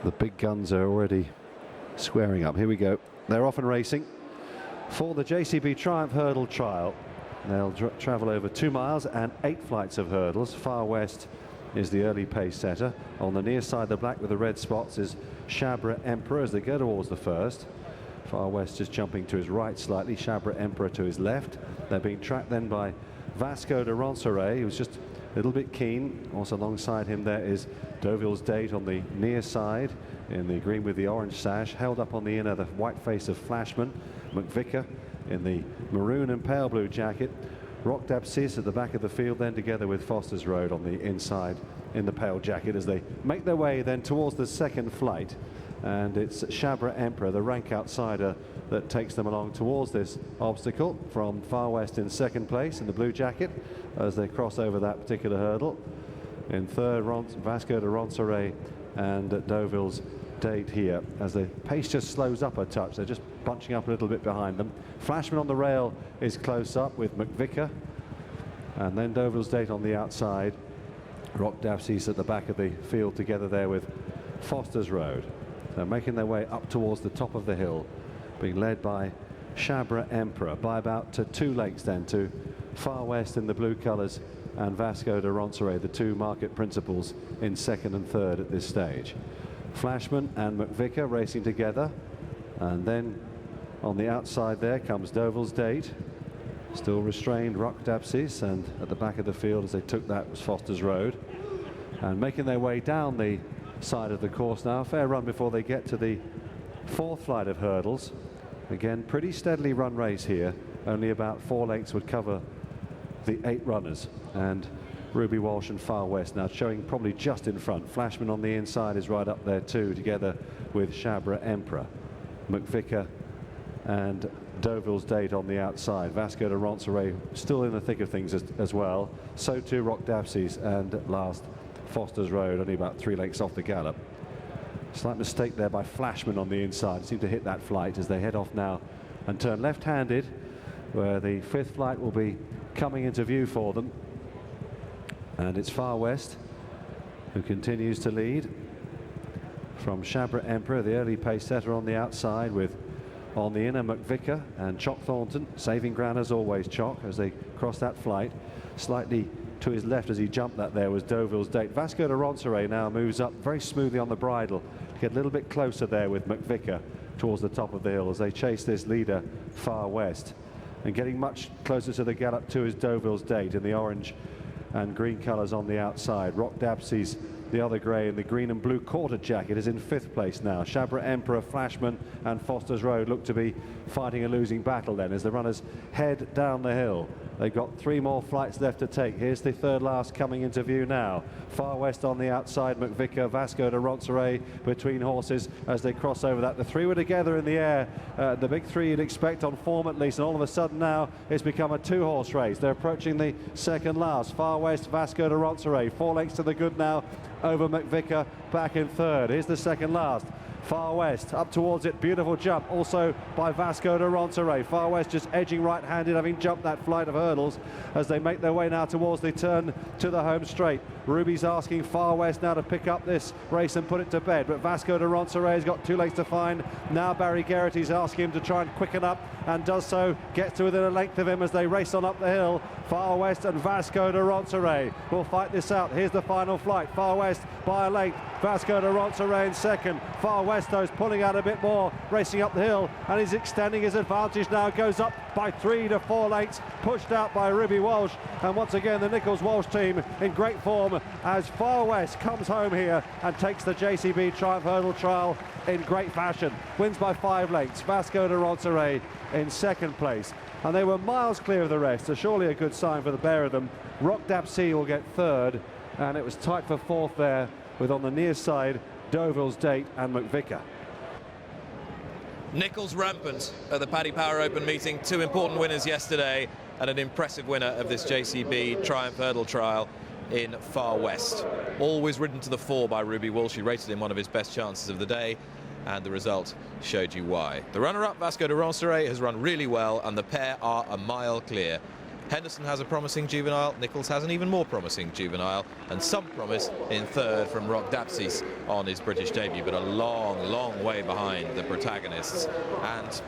The big guns are already squaring up. Here we go. They're off and racing for the JCB Triumph Hurdle Trial. They'll travel over 2 miles and 8 flights of hurdles. Far west is the early pace setter. On the near side, the black with the red spots is Chabra Emperor as they go towards the first. Far west just jumping to his right slightly, Chabra Emperor to his left. They're being tracked then by Vasco de Ronceret, who's just a little bit keen. Also alongside him there is Deauville's Date on the near side in the green with the orange sash. Held up on the inner, the white face of Flashman. McVicker in the maroon and pale blue jacket. Roc d'Absis at the back of the field, then together with Foster's Road on the inside in the pale jacket as they make their way then towards the second flight. And it's Chabra Emperor, the rank outsider, that takes them along towards this obstacle from Far West in second place in the blue jacket as they cross over that particular hurdle. In third, Vasco de Ronceret and Deauville's Date here as the pace just slows up a touch. They're just bunching up a little bit behind them. Flashman on the rail is close up with McVicker, and then Deauville's Date on the outside. Roc d'Absis at the back of the field together there with Foster's Road. They're making their way up towards the top of the hill, being led by Chabra Emperor by about 2 lengths then to Far West in the blue colours and Vasco de Ronceret, the 2 market principals in second and third at this stage. Flashman and McVicker racing together, and then on the outside there comes Deauville's Date, still restrained Roc d'Absis, and at the back of the field as they took that was Foster's Road, and making their way down the side of the course now. Fair run before they get to the 4th flight of hurdles. Again, pretty steadily run race here. Only about 4 lengths would cover the 8 runners, and Ruby Walsh and Far West now showing probably just in front. Flashman on the inside is right up there too, together with Chabra Emperor. McVicker and Deauville's Date on the outside. Vasco de Ronceret still in the thick of things as well. So too Roc d'Absis, and at last Foster's Road, only about 3 lengths off the gallop. Slight mistake there by Flashman on the inside. Seem to hit that flight as they head off now and turn left-handed, where the 5th flight will be coming into view for them. And it's Far West who continues to lead from Chabra Emperor, the early pace setter on the outside, with on the inner McVicker and Chock Thornton, saving ground as always, Chock, as they cross that flight. Slightly to his left as he jumped that there was Deauville's Date. Vasco de Ronceret now moves up very smoothly on the bridle to get a little bit closer there with McVicker towards the top of the hill as they chase this leader Far West. And getting much closer to the gallop too is Deauville's Date in the orange and green colours on the outside. Roc d'Absis, the other grey in the green and blue quarter jacket, is in 5th place now. Chabra Emperor, Flashman and Foster's Road look to be fighting a losing battle then as the runners head down the hill. They've got 3 more flights left to take. Here's the 3rd last coming into view now. Far West on the outside, McVicker, Vasco de Ronceret between horses as they cross over that. The 3 were together in the air, the big 3 you'd expect on form at least, and all of a sudden now it's become a 2-horse race. They're approaching the 2nd last. Far West, Vasco de Ronceret, 4 lengths to the good now over McVicker, back in 3rd. Here's the 2nd last. Far West up towards it, beautiful jump also by Vasco de Ronceret. Far West just edging right-handed, having jumped that flight of hurdles as they make their way now towards the turn to the home straight. Ruby's asking Far West now to pick up this race and put it to bed, but Vasco de Ronceret has got 2 lengths to find. Now Barry Geraghty's asking him to try and quicken up, and does so, gets to within a length of him as they race on up the hill. Far West and Vasco de Ronceret will fight this out. Here's the final flight. Far West by a length, Vasco de Ronceret in 2nd. Far West though is pulling out a bit more, racing up the hill, and he's extending his advantage now, goes up by 3 to 4 lengths, pushed out by Ruby Walsh, and once again the Nichols-Walsh team in great form as Far West comes home here and takes the JCB Triumph Hurdle Trial in great fashion. Wins by 5 lengths, Vasco de Ronceret in 2nd place, and they were miles clear of the rest, so surely a good sign for the pair of them. Roc d'Absis will get 3rd, and it was tight for 4th there, with on the near side Deauville's Date and McVicker. Nichols rampant at the Paddy Power Open meeting. 2 important winners yesterday and an impressive winner of this JCB Triumph Hurdle Trial in Far West. Always ridden to the fore by Ruby Walsh. He rated in one of his best chances of the day, and the result showed you why. The runner-up, Vasco de Ronceret, has run really well, and the pair are a mile clear Henderson has a promising juvenile, Nichols has an even more promising juvenile, and some promise in third from Rock Dapsis on his British debut, but a long, long way behind the protagonists. And